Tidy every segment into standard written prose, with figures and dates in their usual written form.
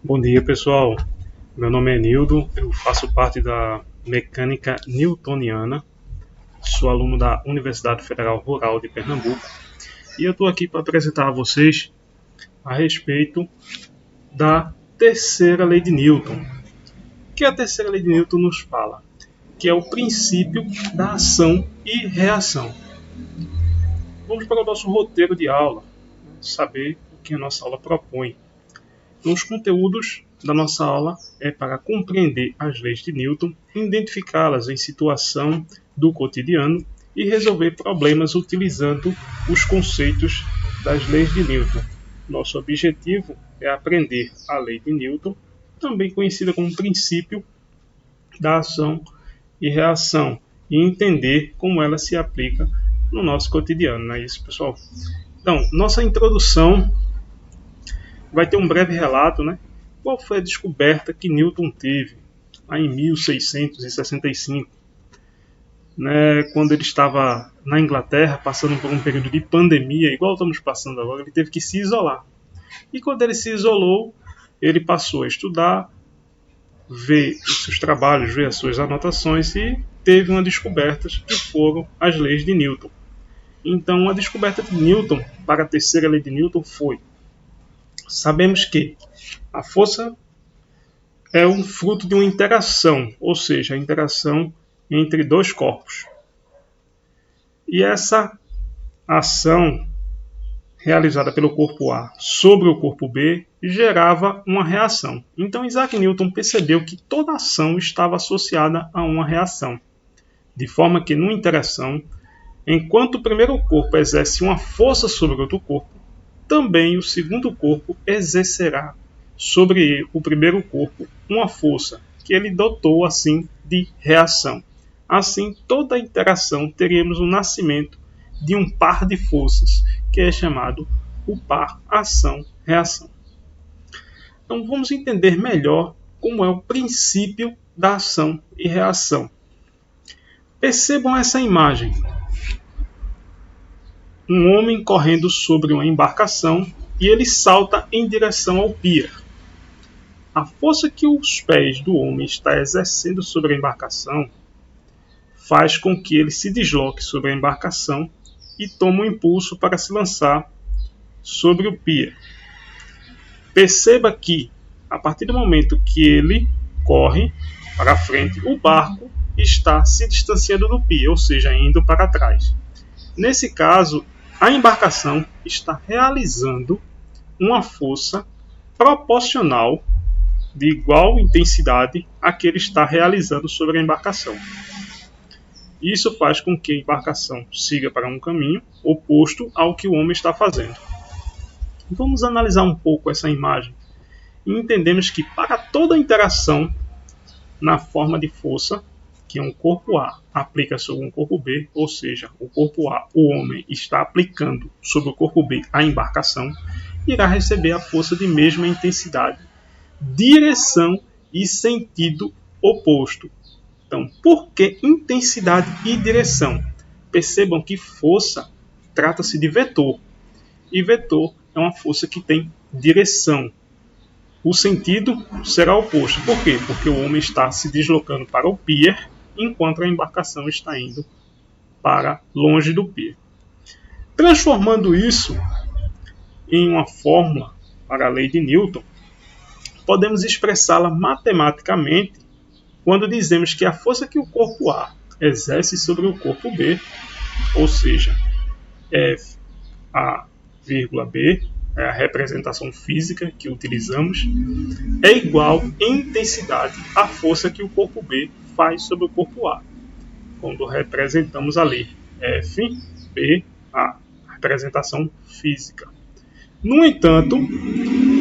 Bom dia, pessoal. Meu nome é Nildo, eu faço parte da mecânica newtoniana, sou aluno da Universidade Federal Rural de Pernambuco e eu estou aqui para apresentar a vocês a respeito da terceira lei de Newton. O que a terceira lei de Newton nos fala? Que é o princípio da ação e reação. Vamos para o nosso roteiro de aula, saber o que a nossa aula propõe. Então, os conteúdos da nossa aula é para compreender as leis de Newton, identificá-las em situação do cotidiano e resolver problemas utilizando os conceitos das leis de Newton. Nosso objetivo é aprender a lei de Newton, também conhecida como princípio da ação e reação, e entender como ela se aplica no nosso cotidiano, não é isso, pessoal? Então, nossa introdução vai ter um breve relato, né? Qual foi a descoberta que Newton teve lá em 1665, né? Quando ele estava na Inglaterra, passando por um período de pandemia, igual estamos passando agora, ele teve que se isolar. E quando ele se isolou, ele passou a estudar, ver os seus trabalhos, ver as suas anotações e teve uma descoberta que foram as leis de Newton. Então, a descoberta de Newton para a terceira lei de Newton foi: sabemos que a força é um fruto de uma interação, ou seja, a interação entre dois corpos. E essa ação realizada pelo corpo A sobre o corpo B gerava uma reação. Então Isaac Newton percebeu que toda ação estava associada a uma reação, de forma que, numa interação, enquanto o primeiro corpo exerce uma força sobre outro corpo, também o segundo corpo exercerá sobre o primeiro corpo uma força que ele dotou assim de reação. Assim, toda interação teríamos o nascimento de um par de forças, que é chamado o par ação-reação. Então vamos entender melhor como é o princípio da ação e reação. Percebam essa imagem. Um homem correndo sobre uma embarcação e ele salta em direção ao pier. A força que os pés do homem está exercendo sobre a embarcação faz com que ele se desloque sobre a embarcação e tome um impulso para se lançar sobre o pier. Perceba que, a partir do momento que ele corre para frente, o barco está se distanciando do pier, ou seja, indo para trás. Nesse caso, a embarcação está realizando uma força proporcional de igual intensidade a que ele está realizando sobre a embarcação. Isso faz com que a embarcação siga para um caminho oposto ao que o homem está fazendo. Vamos analisar um pouco essa imagem e entendemos que para toda interação na forma de força, que um corpo A aplica sobre um corpo B, ou seja, o corpo A, o homem, está aplicando sobre o corpo B a embarcação, irá receber a força de mesma intensidade, direção e sentido oposto. Então, por que intensidade e direção? Percebam que força trata-se de vetor, e vetor é uma força que tem direção. O sentido será oposto. Por quê? Porque o homem está se deslocando para o pier, enquanto a embarcação está indo para longe do pier. Transformando isso em uma fórmula para a lei de Newton, podemos expressá-la matematicamente quando dizemos que a força que o corpo A exerce sobre o corpo B, ou seja, F A, B, é a representação física que utilizamos, é igual em intensidade à força que o corpo B faz sobre o corpo A, quando representamos ali F, B, A, representação física. No entanto,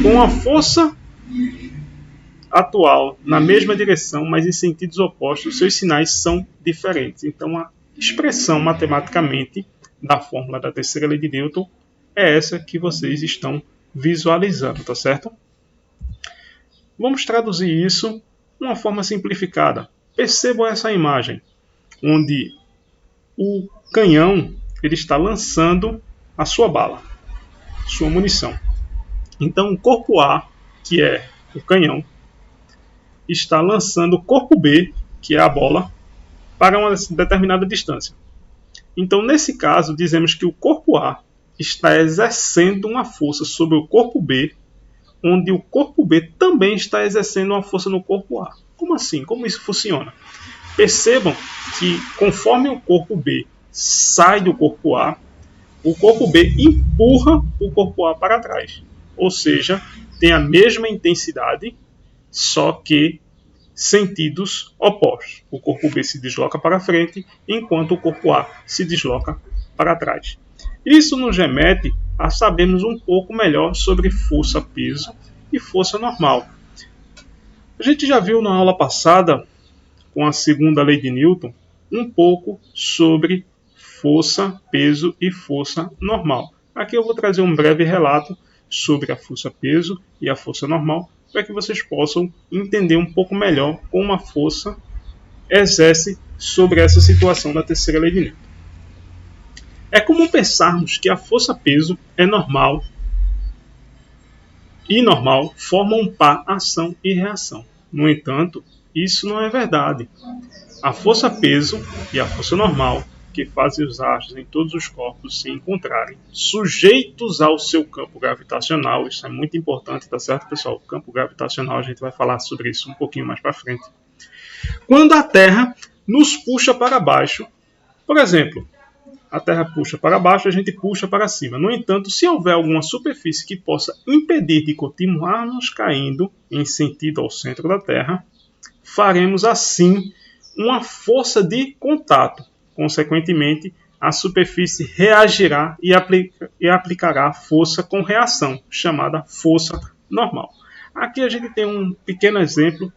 com a força atual na mesma direção, mas em sentidos opostos, seus sinais são diferentes. Então, a expressão matematicamente da fórmula da terceira lei de Newton é essa que vocês estão visualizando, tá certo? Vamos traduzir isso de uma forma simplificada. Percebam essa imagem, onde o canhão ele está lançando a sua bala, sua munição. Então, o corpo A, que é o canhão, está lançando o corpo B, que é a bola, para uma determinada distância. Então, nesse caso, dizemos que o corpo A está exercendo uma força sobre o corpo B, onde o corpo B também está exercendo uma força no corpo A. Como assim? Como isso funciona? Percebam que conforme o corpo B sai do corpo A, o corpo B empurra o corpo A para trás. Ou seja, tem a mesma intensidade, só que sentidos opostos. O corpo B se desloca para frente, enquanto o corpo A se desloca para trás. Isso nos remete a sabermos um pouco melhor sobre força-peso e força normal. A gente já viu na aula passada, com a segunda lei de Newton, um pouco sobre força, peso e força normal. Aqui eu vou trazer um breve relato sobre a força-peso e a força normal, para que vocês possam entender um pouco melhor como a força exerce sobre essa situação da terceira lei de Newton. É comum pensarmos que a força-peso é normal e normal formam um par ação e reação. No entanto, isso não é verdade. A força-peso e a força normal, que fazem os astros em todos os corpos se encontrarem sujeitos ao seu campo gravitacional, isso é muito importante, tá certo, pessoal? O campo gravitacional, a gente vai falar sobre isso um pouquinho mais para frente. Quando a Terra nos puxa para baixo, por exemplo, a Terra puxa para baixo, a gente puxa para cima. No entanto, se houver alguma superfície que possa impedir de continuarmos caindo em sentido ao centro da Terra, faremos assim uma força de contato. Consequentemente, a superfície reagirá e aplicará força com reação, chamada força normal. Aqui a gente tem um pequeno exemplo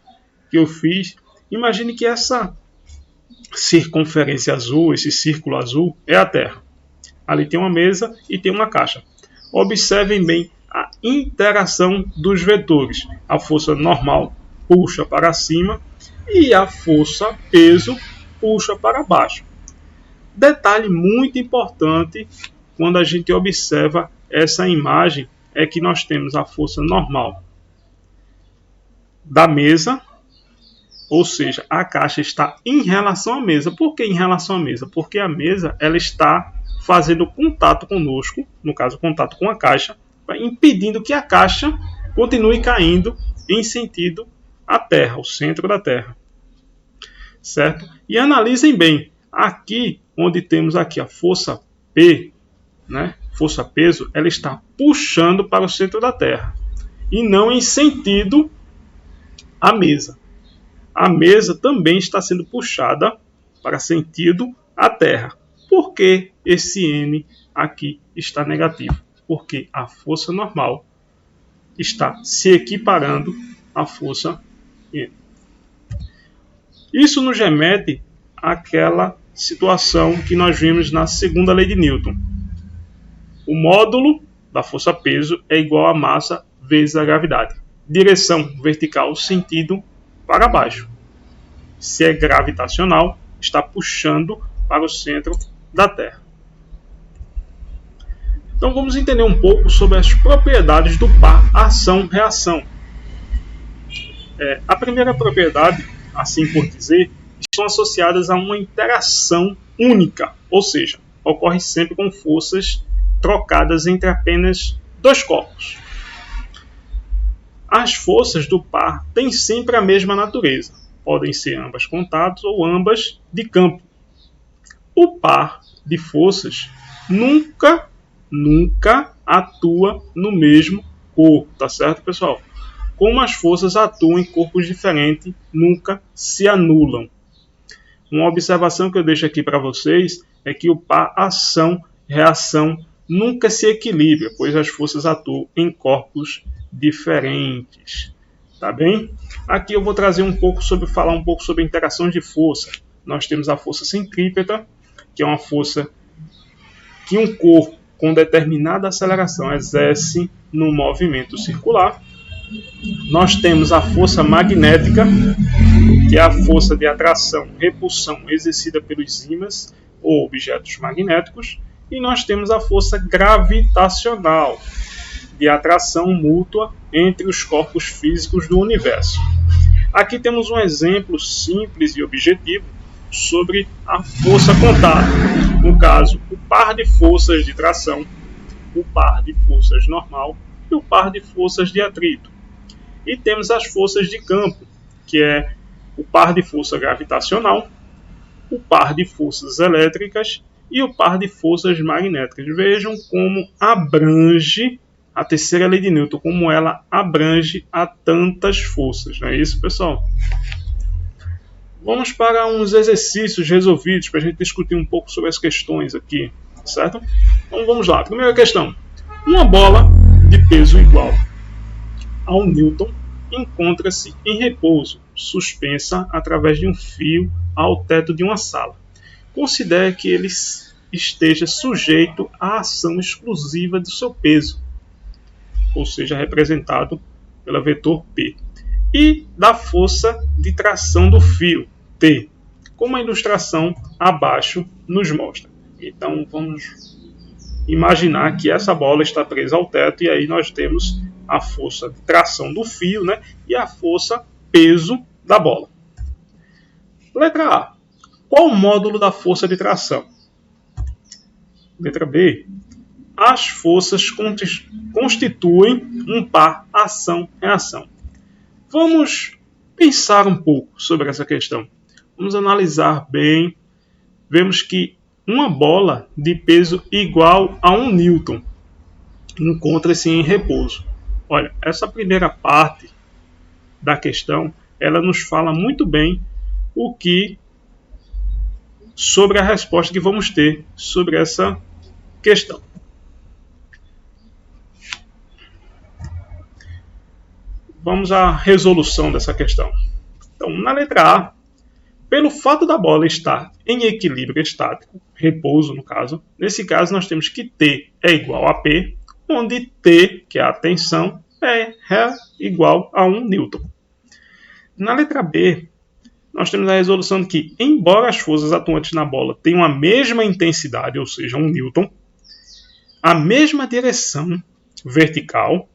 que eu fiz. Imagine que essa circunferência azul, esse círculo azul, é a Terra. Ali tem uma mesa e tem uma caixa. Observem bem a interação dos vetores. A força normal puxa para cima e a força peso puxa para baixo. Detalhe muito importante quando a gente observa essa imagem é que nós temos a força normal da mesa, ou seja, a caixa está em relação à mesa. Por que em relação à mesa? Porque a mesa ela está fazendo contato conosco, no caso contato com a caixa, impedindo que a caixa continue caindo em sentido à Terra, o centro da Terra. Certo? E analisem bem, aqui onde temos aqui a força P, né? Força peso, ela está puxando para o centro da Terra e não em sentido à mesa. A mesa também está sendo puxada para sentido à Terra. Por que esse N aqui está negativo? Porque a força normal está se equiparando à força N. Isso nos remete àquela situação que nós vimos na segunda lei de Newton. O módulo da força-peso é igual à massa vezes a gravidade. Direção vertical, sentido para baixo. Se é gravitacional, está puxando para o centro da Terra. Então vamos entender um pouco sobre as propriedades do par ação-reação. A primeira propriedade, assim por dizer, estão associadas a uma interação única, ou seja, ocorre sempre com forças trocadas entre apenas dois corpos. As forças do par têm sempre a mesma natureza, podem ser ambas contatos ou ambas de campo. O par de forças nunca atua no mesmo corpo, tá certo, pessoal? Como as forças atuam em corpos diferentes, nunca se anulam. Uma observação que eu deixo aqui para vocês é que o par ação-reação nunca se equilibra, pois as forças atuam em corpos diferentes. Tá bem? Aqui eu vou falar um pouco sobre interações de força. Nós temos a força centrípeta, que é uma força que um corpo com determinada aceleração exerce no movimento circular. Nós temos a força magnética, que é a força de atração e repulsão exercida pelos ímãs ou objetos magnéticos. E nós temos a força gravitacional, de atração mútua entre os corpos físicos do universo. Aqui temos um exemplo simples e objetivo sobre a força contada. No caso, o par de forças de tração, o par de forças normal e o par de forças de atrito. E temos as forças de campo, que é o par de força gravitacional, o par de forças elétricas e o par de forças magnéticas. Vejam como abrange a terceira lei de Newton, como ela abrange a tantas forças. Não é isso, pessoal? Vamos para uns exercícios resolvidos para a gente discutir um pouco sobre as questões aqui, certo? Então vamos lá. Primeira questão. Uma bola de peso igual a 1 Newton encontra-se em repouso, suspensa através de um fio ao teto de uma sala. Considere que ele esteja sujeito à ação exclusiva do seu peso, ou seja, representado pela vetor P, e da força de tração do fio, T, como a ilustração abaixo nos mostra. Então vamos imaginar que essa bola está presa ao teto e aí nós temos a força de tração do fio, né, e a força peso da bola. Letra A. Qual o módulo da força de tração? Letra B. As forças constituem um par ação-reação. Vamos pensar um pouco sobre essa questão. Vamos analisar bem. Vemos que uma bola de peso igual a 1 Newton encontra-se em repouso. Olha, essa primeira parte da questão, ela nos fala muito bem sobre a resposta que vamos ter sobre essa questão. Vamos à resolução dessa questão. Então, na letra A, pelo fato da bola estar em equilíbrio estático, repouso no caso, nesse caso nós temos que T é igual a P, onde T, que é a tensão, é igual a 1 Newton. Na letra B, nós temos a resolução de que, embora as forças atuantes na bola tenham a mesma intensidade, ou seja, 1 Newton, a mesma direção vertical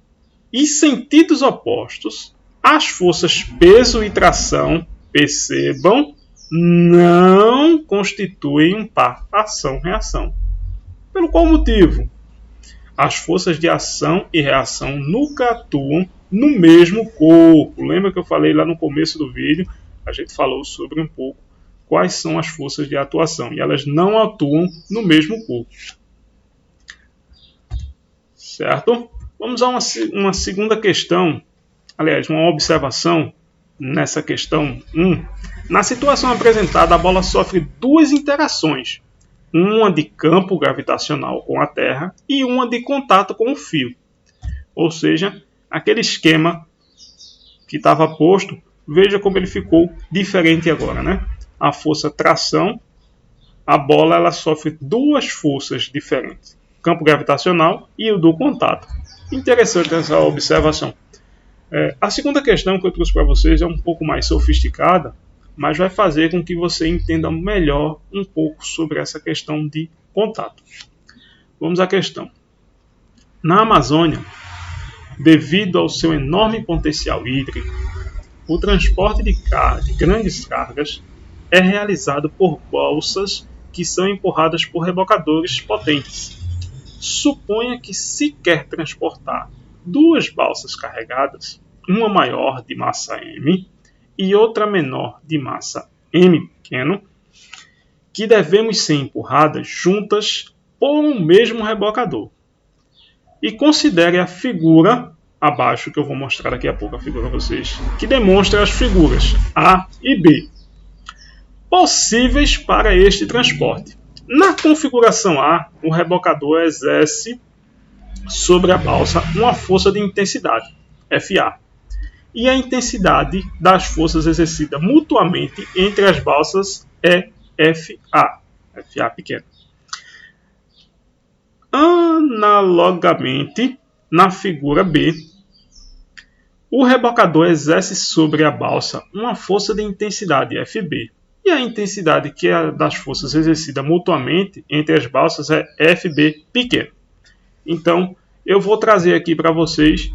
e sentidos opostos, as forças peso e tração, percebam, não constituem um par ação-reação. Pelo qual motivo? As forças de ação e reação nunca atuam no mesmo corpo. Lembra que eu falei lá no começo do vídeo? A gente falou sobre um pouco quais são as forças de atuação. E elas não atuam no mesmo corpo. Certo? Vamos a uma segunda questão. Aliás, uma observação nessa questão 1. Na situação apresentada, a bola sofre duas interações. Uma de campo gravitacional com a Terra e uma de contato com o fio. Ou seja, aquele esquema que estava posto, veja como ele ficou diferente agora, né? A força tração, a bola ela sofre duas forças diferentes. O campo gravitacional e o do contato. Interessante essa observação. A segunda questão que eu trouxe para vocês é um pouco mais sofisticada, mas vai fazer com que você entenda melhor um pouco sobre essa questão de contato. Vamos à questão. Na Amazônia, devido ao seu enorme potencial hídrico, o transporte de grandes cargas é realizado por balsas que são empurradas por rebocadores potentes. Suponha que se quer transportar duas balsas carregadas, uma maior de massa M e outra menor de massa M pequeno, que devemos ser empurradas juntas por um mesmo rebocador. E considere a figura abaixo, que eu vou mostrar daqui a pouco a figura para vocês, que demonstra as figuras A e B, possíveis para este transporte. Na configuração A, o rebocador exerce sobre a balsa uma força de intensidade, FA, e a intensidade das forças exercida mutuamente entre as balsas é FA pequeno. Analogamente, na figura B, o rebocador exerce sobre a balsa uma força de intensidade FB, e a intensidade que é das forças exercida mutuamente entre as balsas é FB pequeno. Então, eu vou trazer aqui para vocês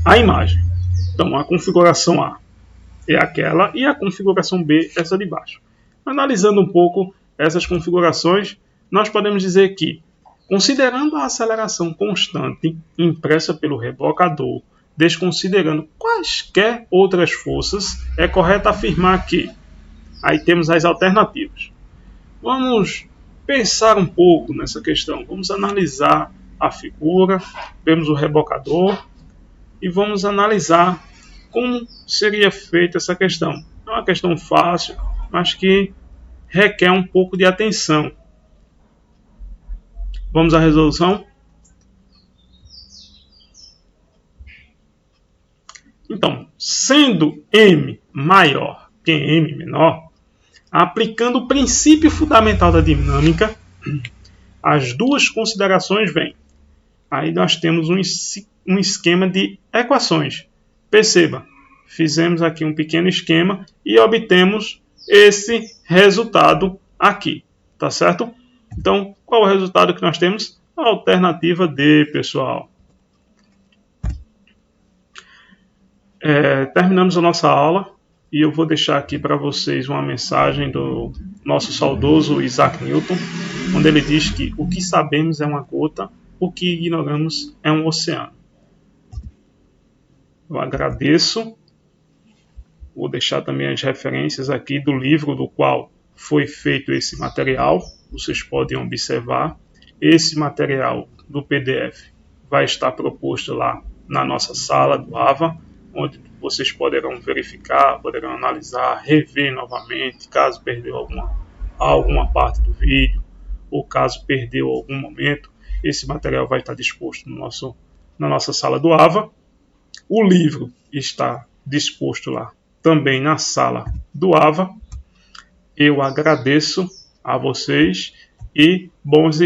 a imagem. Então, a configuração A é aquela e a configuração B é essa de baixo. Analisando um pouco essas configurações, nós podemos dizer que, considerando a aceleração constante impressa pelo rebocador, desconsiderando quaisquer outras forças, é correto afirmar que... Aí temos as alternativas. Vamos pensar um pouco nessa questão. Vamos analisar a figura, vemos o rebocador e vamos analisar como seria feita essa questão. É uma questão fácil, mas que requer um pouco de atenção. Vamos à resolução? Então, sendo M maior que M menor, aplicando o princípio fundamental da dinâmica, as duas considerações vêm. Aí nós temos um esquema de equações. Perceba, fizemos aqui um pequeno esquema e obtemos esse resultado aqui, tá certo? Então, qual é o resultado que nós temos? A alternativa D, pessoal. Terminamos a nossa aula e eu vou deixar aqui para vocês uma mensagem do nosso saudoso Isaac Newton, onde ele diz que o que sabemos é uma gota, o que ignoramos é um oceano. Eu agradeço. Vou deixar também as referências aqui do livro do qual foi feito esse material. Vocês podem observar. Esse material do PDF vai estar proposto lá na nossa sala do AVA, onde vocês poderão verificar, poderão analisar, rever novamente, caso perdeu alguma parte do vídeo, ou caso perdeu algum momento. Esse material vai estar disposto na nossa sala do AVA. O livro está disposto lá também na sala do AVA. Eu agradeço a vocês e bons estudos.